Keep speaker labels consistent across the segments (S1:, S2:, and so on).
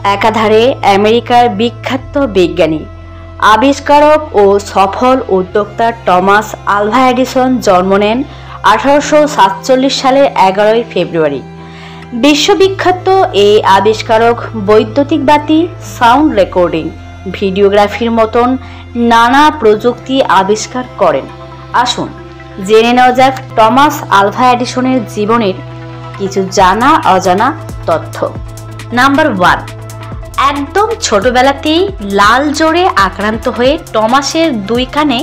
S1: একাধারে আমেরিকার বিখ্যাত বিজ্ঞানী, আবিষ্কারক ও সফল উদ্যোক্তা টমাস আলভা এডিসন জন্ম নেন 1847 সালের 11 ফেব্রুয়ারি। বিশ্ববিখ্যাত এই আবিষ্কারক বৈদ্যুতিক বাতি, সাউন্ড রেকর্ডিং, ভিডিওগ্রাফির মতন নানা প্রযুক্তি আবিষ্কার করেন। আসুন জেনে নেওয়া যাক টমাস আলভা এডিসনের জীবনের কিছু জানা অজানা তথ্য। নাম্বার 1, একদম ছোটবেলাতেই লাল জ্বরে আক্রান্ত হয়ে টমাসের 2 কানে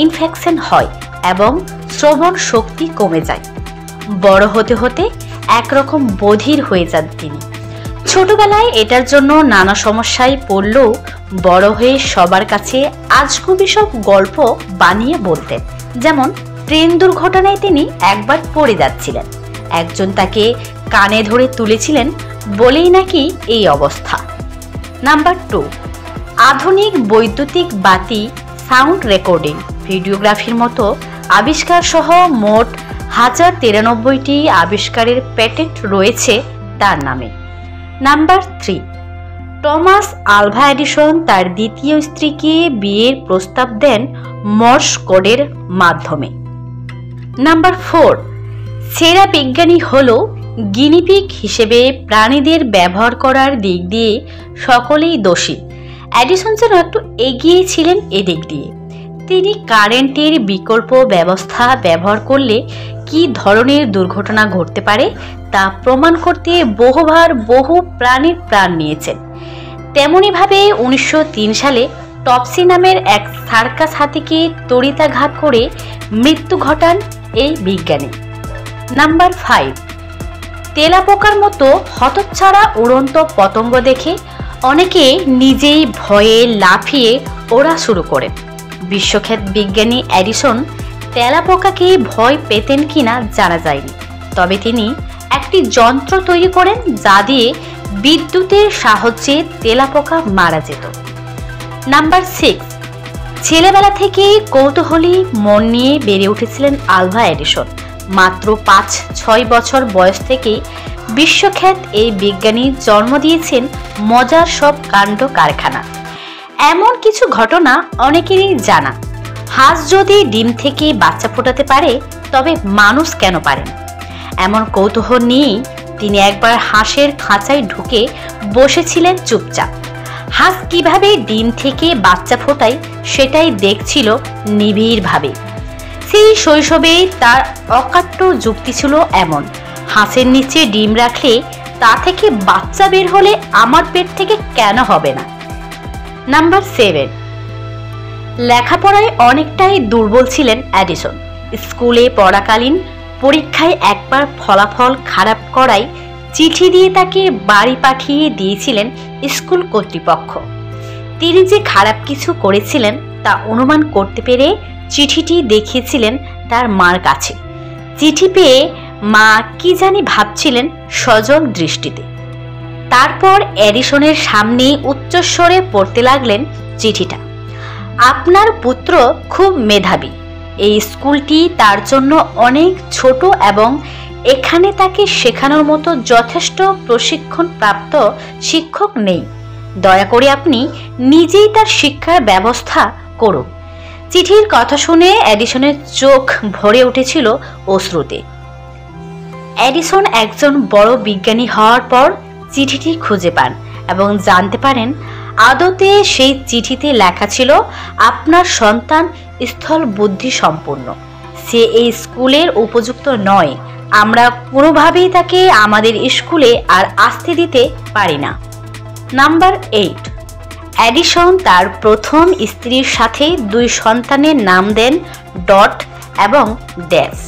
S1: ইনফেকশন হয় এবং শ্রবণ শক্তি কমে যায়। বড় হতে হতে একরকম বধির হয়ে যান তিনি। ছোটবেলায় এটার জন্য নানা সমস্যায় পড়লেও বড় হয়ে সবার কাছে আজগুবি সব গল্প বানিয়ে বলতেন। যেমন ট্রেন দুর্ঘটনায় তিনি একবার পড়ে যাচ্ছিলেন, একজন তাকে কানে ধরে তুলেছিলেন বলেই নাকি এই অবস্থা। নাম্বার 2, আধুনিক বৈদ্যুতিক বাতি, সাউন্ড রেকর্ডিং, ভিডিওগ্রাফির মতো আবিষ্কার সহ মোট 1093টি আবিষ্কারের প্যাটেন্ট রয়েছে তার নামে। নাম্বার 3, টমাস আলভা এডিসন তার দ্বিতীয় স্ত্রীকে বিয়ের প্রস্তাব দেন মর্স কোডের মাধ্যমে। নাম্বার 4, সেরা বিজ্ঞানী হল গিনিপিগ হিসেবে প্রাণীদের ব্যবহার করার দিক দিয়ে সকলেই দোষী। এডিসন যেন একটু এগিয়ে ছিলেন এদিক দিয়ে। তিনি কারেন্টের বিকল্প ব্যবস্থা ব্যবহার করলে কি ধরনের দুর্ঘটনা ঘটতে পারে তা প্রমাণ করতে বহুবার বহু প্রাণীর প্রাণ নিয়েছেন। তেমনইভাবে 1903 সালে টপসি নামের এক সার্কাস হাতিকে তড়িতাঘাত করে মৃত্যু ঘটান এই বিজ্ঞানী। নাম্বার 5, তেলাপোকার মতো হতচ্ছাড়া উড়ন্ত পতঙ্গ দেখে অনেকে নিজেই ভয়ে লাফিয়ে ওড়া শুরু করেন। বিশ্বখ্যাত বিজ্ঞানী এডিসন তেলাপোকাকে ভয় পেতেন কিনা জানা যায়নি, তবে তিনি একটি যন্ত্র তৈরি করেন যা দিয়ে বিদ্যুতের সাহায্যে তেলাপোকা মারা যেত। নাম্বার 6, ছেলেবেলা থেকেই কৌতূহলী মন নিয়ে বেড়ে উঠেছিলেন আলভা এডিসন। মাত্র 5-6 বছর বয়স থেকে বিশ্বখ্যাত এই বিজ্ঞানী জন্ম দিয়েছেন মজার সব কাণ্ড কারখানা। এমন কিছু ঘটনা অনেকেরই জানা। হাঁস যদি ডিম থেকে বাচ্চা ফোটাতে পারে তবে মানুষ কেন পারে না? এমন কৌতূহল নিয়েই তিনি একবার হাঁসের খাঁচায় ঢুকে বসেছিলেন চুপচাপ। হাঁস কিভাবে ডিম থেকে বাচ্চা ফোটায় সেটাই দেখছিল নিবিড়ভাবে। সেই শৈশবে তার অকাট্য যুক্তি ছিল এমন, হাঁসের নিচে ডিম রাখলে তা থেকে বাচ্চা বের হলে আমার পেট থেকে কেন হবে না? নাম্বার 7, লেখাপড়ায় অনেকটাই দুর্বল ছিলেন এডিসন। স্কুলে পড়াকালীন পরীক্ষায় একবার ফলাফল খারাপ করায় চিঠি দিয়ে তাকে বাড়ি পাঠিয়ে দিয়েছিলেন স্কুল কর্তৃপক্ষ। তিনি যে খারাপ কিছু করেছিলেন তা অনুমান করতে পেরে চিঠিটি দেখিয়েছিলেন তার মার কাছে। চিঠি পেয়ে মা কি জানি ভাবছিলেন সজল দৃষ্টিতে। তারপর এডিসনের সামনে উচ্চস্বরে পড়তে লাগলেন চিঠিটা। আপনার পুত্র খুব মেধাবী। এই স্কুলটি তার জন্য অনেক ছোট এবং এখানে তাকে শেখানোর মতো যথেষ্ট প্রশিক্ষণপ্রাপ্ত শিক্ষক নেই। দয়া করে আপনি নিজেই তার শিক্ষার ব্যবস্থা করুন। চিঠির কথা শুনে এডিসনের চোখ ভরে উঠেছিল অশ্রুতে। এডিসন একজন বড় বিজ্ঞানী হওয়ার পর চিঠিটি খুঁজে পান এবং জানতে পারেন আদতে সেই চিঠিতে লেখা ছিল, আপনার সন্তান স্থল বুদ্ধি সম্পন্ন, সে এই স্কুলের উপযুক্ত নয়, আমরা কোনোভাবেই তাকে আমাদের স্কুলে আর আসতে দিতে পারি না। নাম্বার 8, এডিসন তার প্রথম স্ত্রীর সাথে 2 সন্তানের নাম দেন ডট এবং ড্যাশ।